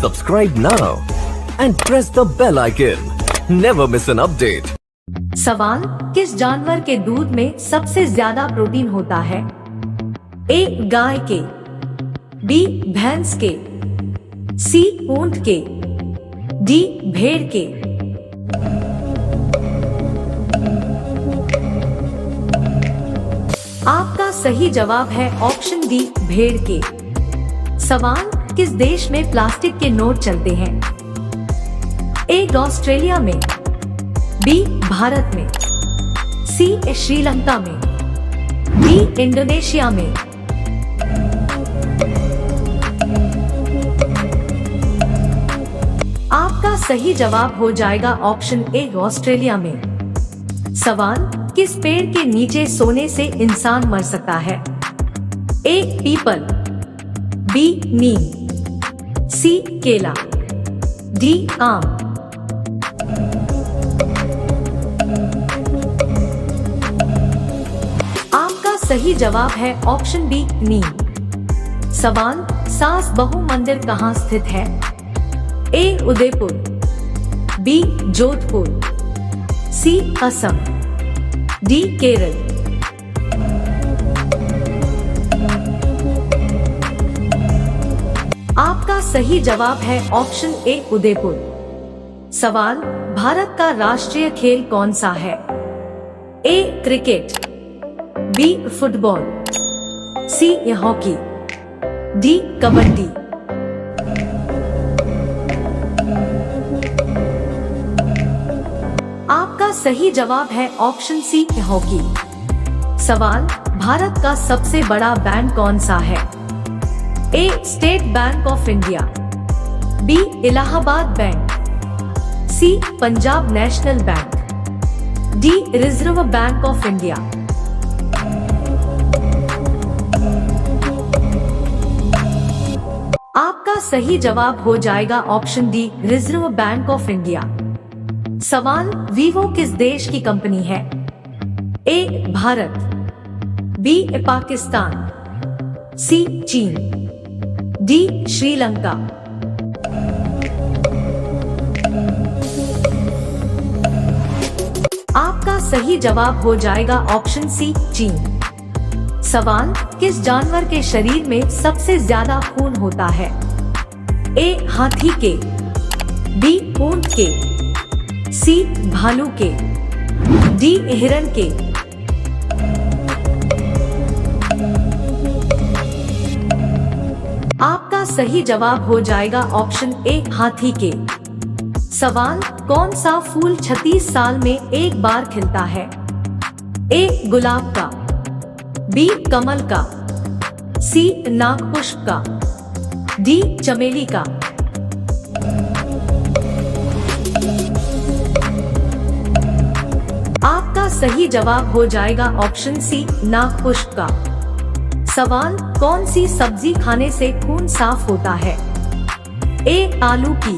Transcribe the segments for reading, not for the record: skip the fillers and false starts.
Subscribe now and press the bell icon. Never miss an update. सवाल, किस जानवर के दूध में सबसे ज्यादा प्रोटीन होता है? ए गाय के, बी भैंस के, सी ऊंट के, डी भेड़ के। आपका सही जवाब है ऑप्शन डी भेड़ के। सवाल, किस देश में प्लास्टिक के नोट चलते हैं? ए ऑस्ट्रेलिया में, बी भारत में, सी श्रीलंका में, डी इंडोनेशिया में। आपका सही जवाब हो जाएगा ऑप्शन ए ऑस्ट्रेलिया में। सवाल, किस पेड़ के नीचे सोने से इंसान मर सकता है? ए पीपल, बी नीम, सी केला, डी आम। आपका सही जवाब है ऑप्शन बी नीम। सवाल, सास बहू मंदिर कहाँ स्थित है? ए उदयपुर, बी जोधपुर, सी असम, डी केरल। आपका सही जवाब है ऑप्शन ए उदयपुर। सवाल, भारत का राष्ट्रीय खेल कौन सा है? A cricket, B football, C hockey, D kabaddi. आपका सही जवाब है ऑप्शन सी हॉकी। सवाल, भारत का सबसे बड़ा बैंक कौन सा है? A State Bank of India, B Allahabad bank, C Punjab National Bank, D Reserve Bank of India. आपका सही जवाब हो जाएगा option D Reserve Bank of India. सवाल, वीवो किस देश की कंपनी है? A Bharat, B Pakistan, C चीन, डी श्रीलंका। आपका सही जवाब हो जाएगा ऑप्शन सी चीन। सवाल, किस जानवर के शरीर में सबसे ज्यादा खून होता है? ए हाथी के, बी ऊंट के, सी भालू के, डी हिरण के। आपका सही जवाब हो जाएगा ऑप्शन ए हाथी के। सवाल, कौन सा फूल 36 साल में एक बार खिलता है? ए गुलाब का, बी कमल का, सी नागपुष्प का, डी चमेली का। आपका सही जवाब हो जाएगा ऑप्शन सी नागपुष्प का। सवाल, कौन सी सब्जी खाने से खून साफ होता है? ए आलू की,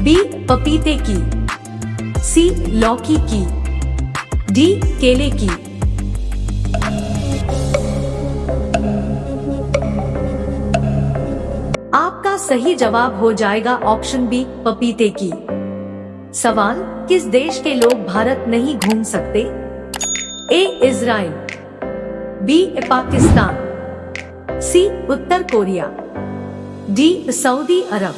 बी पपीते की, सी लौकी की, डी केले की। आपका सही जवाब हो जाएगा ऑप्शन बी पपीते की। सवाल, किस देश के लोग भारत नहीं घूम सकते? ए इजराइल, बी पाकिस्तान, सी उत्तर कोरिया, डी सऊदी अरब।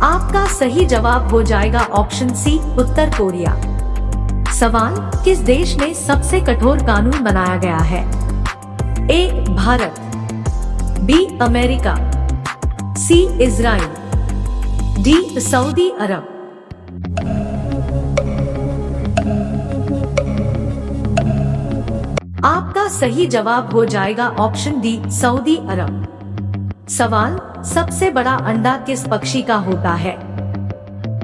आपका सही जवाब हो जाएगा ऑप्शन सी उत्तर कोरिया। सवाल, किस देश में सबसे कठोर कानून बनाया गया है? A Bharat, B America, C Israel, D Saudi Arab. आपका सही जवाब हो जाएगा ऑप्शन डी सऊदी अरब। सवाल, सबसे बड़ा अंडा किस पक्षी का होता है?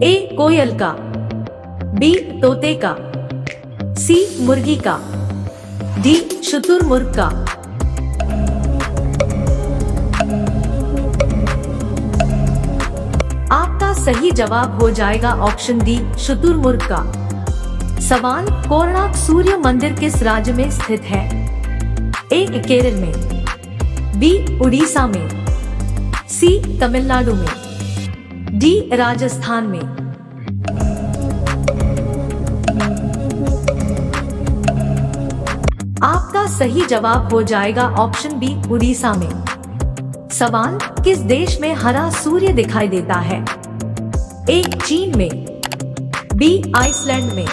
ए कोयल का, बी तोते का, सी मुर्गी का, डी शुतुरमुर्ग का। आपका सही जवाब हो जाएगा ऑप्शन डी शुतुरमुर्ग का। सवाल, कोणार्क सूर्य मंदिर किस राज्य में स्थित है? ए केरल में, बी उड़ीसा में, सी तमिलनाडु में, डी राजस्थान में। आपका सही जवाब हो जाएगा ऑप्शन बी उड़ीसा में। सवाल, किस देश में हरा सूर्य दिखाई देता है? ए चीन में, बी आइसलैंड में,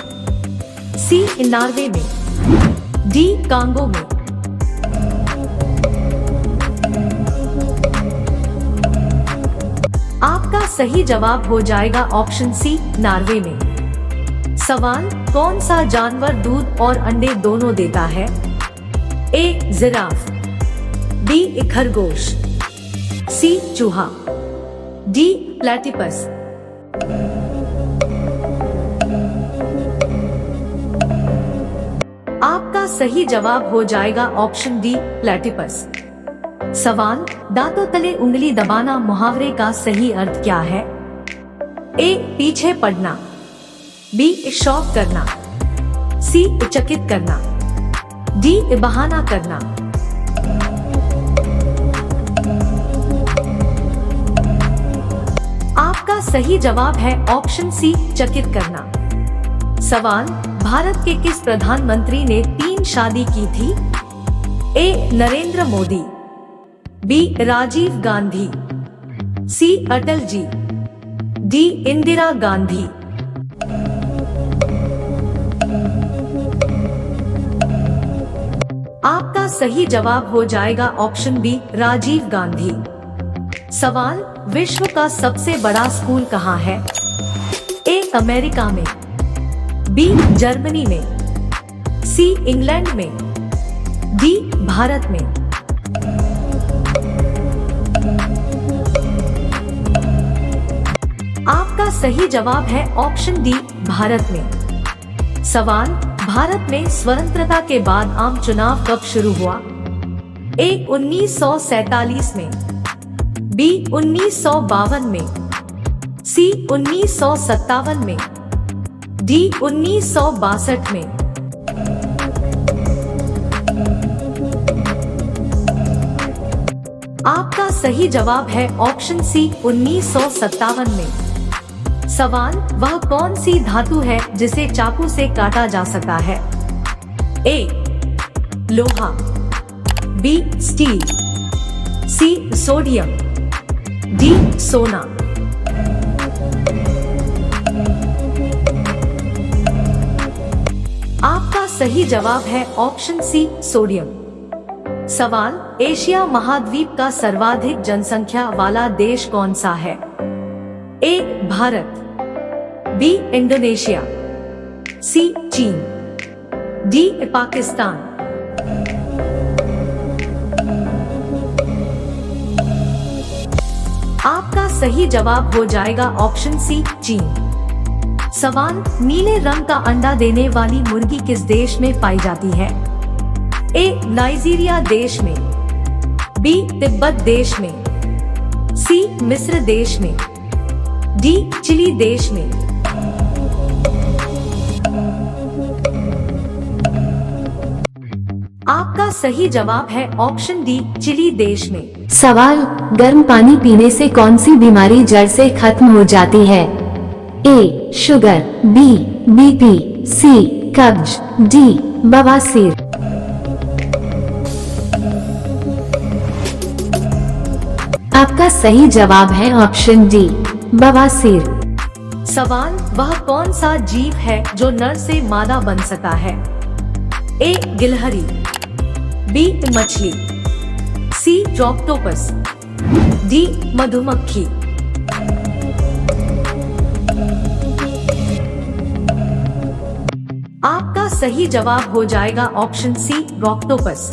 सी नॉर्वे में, डी कांगो में। आपका सही जवाब हो जाएगा ऑप्शन सी नॉर्वे में। सवाल, कौन सा जानवर दूध और अंडे दोनों देता है? ए जिराफ, बी खरगोश, सी चूहा, डी प्लेटिपस। आपका सही जवाब हो जाएगा ऑप्शन डी प्लेटिपस। सवाल, दांतों तले उंगली दबाना मुहावरे का सही अर्थ क्या है? ए पीछे पड़ना, बी शौक करना, सी चकित करना, डी बहाना करना। आपका सही जवाब है ऑप्शन सी चकित करना। सवाल, भारत के किस प्रधानमंत्री ने 3 शादी की थी? ए नरेंद्र मोदी, बी राजीव गांधी, सी अटल जी, डी इंदिरा गांधी। आपका सही जवाब हो जाएगा ऑप्शन बी राजीव गांधी। सवाल, विश्व का सबसे बड़ा स्कूल कहाँ है? ए अमेरिका में, बी जर्मनी में, सी इंग्लैंड में, डी भारत में। आपका सही जवाब है ऑप्शन डी भारत में। सवाल, भारत में स्वतंत्रता के बाद आम चुनाव कब शुरू हुआ? ए 1947 में, बी 1952 में, सी 1957 में, डी 1962 में। आपका सही जवाब है ऑप्शन सी 1957 में। सवाल, वह कौन सी धातु है जिसे चाकू से काटा जा सकता है? ए लोहा, B steel, C sodium, D सोना। आपका सही जवाब है ऑप्शन सी सोडियम। सवाल, एशिया महाद्वीप का सर्वाधिक जनसंख्या वाला देश कौन सा है? A Bharat, B Indonesia, C चीन, डी पाकिस्तान। आपका सही जवाब हो जाएगा ऑप्शन सी चीन। सवाल, नीले रंग का अंडा देने वाली मुर्गी किस देश में पाई जाती है? ए नाइजीरिया देश में, बी तिब्बत देश में, सी मिस्र देश में, डी चिली देश में। आपका सही जवाब है ऑप्शन डी चिली देश में। सवाल, गर्म पानी पीने से कौन सी बीमारी जड़ से खत्म हो जाती है? ए शुगर, बी बीपी, सी कब्ज, डी बवासीर। आपका सही जवाब है ऑप्शन डी बवासीर। सवाल, वह कौन सा जीव है जो नर से मादा बन सकता है? ए गिलहरी, बी मछली, सी ऑक्टोपस, डी मधुमक्खी। आपका सही जवाब हो जाएगा ऑप्शन सी ऑक्टोपस।